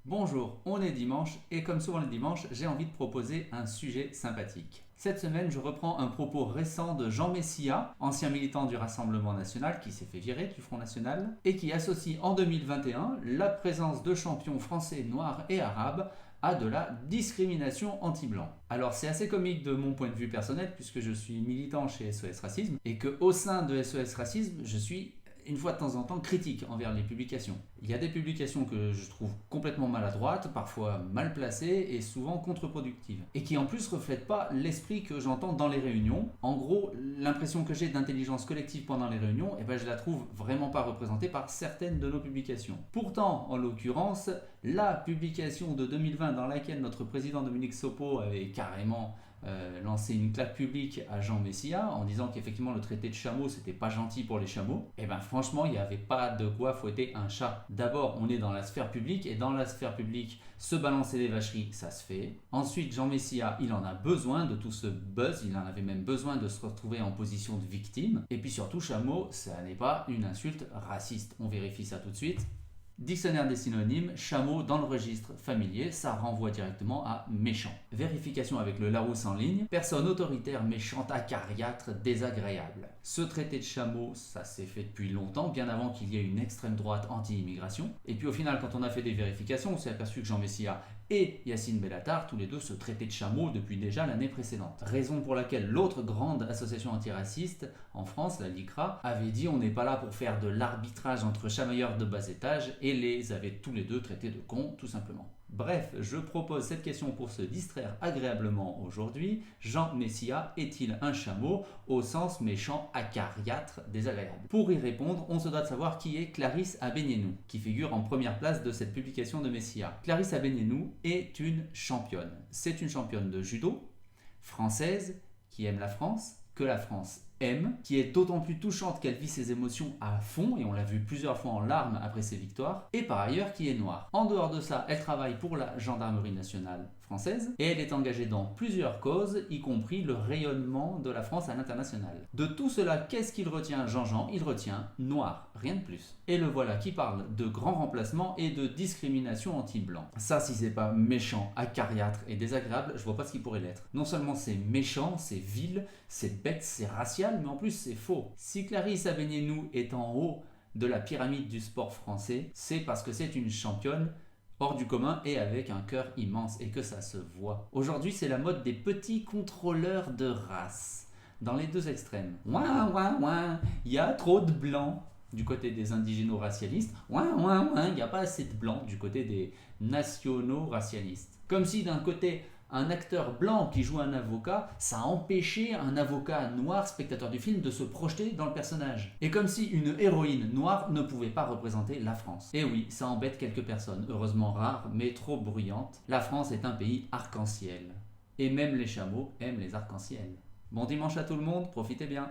Bonjour, on est dimanche et comme souvent le dimanche, j'ai envie de proposer un sujet sympathique. Cette semaine, je reprends un propos récent de Jean Messia, ancien militant du Rassemblement national qui s'est fait virer du Front national et qui associe en 2021 la présence de champions français, noirs et arabes à de la discrimination anti-blanc. Alors c'est assez comique de mon point de vue personnel puisque je suis militant chez SOS Racisme et que au sein de SOS Racisme, je suis une fois de temps en temps critique envers les publications. Il y a des publications que je trouve complètement maladroites, parfois mal placées et souvent contre-productives. Et qui en plus reflètent pas l'esprit que j'entends dans les réunions. En gros, l'impression que j'ai d'intelligence collective pendant les réunions, je la trouve vraiment pas représentée par certaines de nos publications. Pourtant, en l'occurrence, la publication de 2020 dans laquelle notre président Dominique Sopo avait carrément lancé une claque publique à Jean Messia en disant qu'effectivement le traité de chameau c'était pas gentil pour les chameaux, franchement il n'y avait pas de quoi fouetter un chat. D'abord on est dans la sphère publique et dans la sphère publique se balancer des vacheries ça se fait. Ensuite Jean Messia il en a besoin de tout ce buzz, il en avait même besoin de se retrouver en position de victime. Et puis surtout chameau ça n'est pas une insulte raciste, on vérifie ça tout de suite. Dictionnaire des synonymes, chameau dans le registre familier, ça renvoie directement à méchant. Vérification avec le Larousse en ligne, personne autoritaire, méchante, acariâtre, désagréable. Ce traité de chameau, ça s'est fait depuis longtemps, bien avant qu'il y ait une extrême droite anti-immigration. Et puis au final, quand on a fait des vérifications, on s'est aperçu que Jean Messia et Yacine Bellatar, tous les deux se traitaient de chameau depuis déjà l'année précédente. Raison pour laquelle l'autre grande association antiraciste en France, la LICRA, avait dit on n'est pas là pour faire de l'arbitrage entre chamailleurs de bas étage et les avait tous les deux traités de cons, tout simplement. Bref, je propose cette question pour se distraire agréablement aujourd'hui. Jean Messia est-il un chameau au sens méchant, acariâtre, désagréable? Pour y répondre, on se doit de savoir qui est Clarisse Abénienou, qui figure en première place de cette publication de Messia. Clarisse Abénienou est une championne. C'est une championne de judo, française, qui aime la France, que la France aime, qui est d'autant plus touchante qu'elle vit ses émotions à fond, et on l'a vu plusieurs fois en larmes après ses victoires, et par ailleurs qui est noire. En dehors de ça, elle travaille pour la gendarmerie nationale française, et elle est engagée dans plusieurs causes, y compris le rayonnement de la France à l'international. De tout cela, qu'est-ce qu'il retient Jean-Jean? Il retient noir, rien de plus. Et le voilà qui parle de grand remplacement et de discrimination anti-blanc. Ça, si c'est pas méchant, acariâtre et désagréable, je vois pas ce qui pourrait l'être. Non seulement c'est méchant, c'est vil, c'est bête, c'est racial, mais en plus c'est faux. Si Clarisse Abénienou est en haut de la pyramide du sport français, c'est parce que c'est une championne hors du commun et avec un cœur immense et que ça se voit. Aujourd'hui, c'est la mode des petits contrôleurs de race. Dans les deux extrêmes. Ouin, ouin, ouin, il y a trop de blancs du côté des indigéno-racialistes. Ouin, ouin, ouin, il n'y a pas assez de blancs du côté des nationaux-racialistes. Comme si d'un côté, un acteur blanc qui joue un avocat, ça empêchait un avocat noir, spectateur du film, de se projeter dans le personnage. Et comme si une héroïne noire ne pouvait pas représenter la France. Et oui, ça embête quelques personnes, heureusement rares, mais trop bruyantes. La France est un pays arc-en-ciel. Et même les chameaux aiment les arcs-en-ciel. Bon dimanche à tout le monde, profitez bien.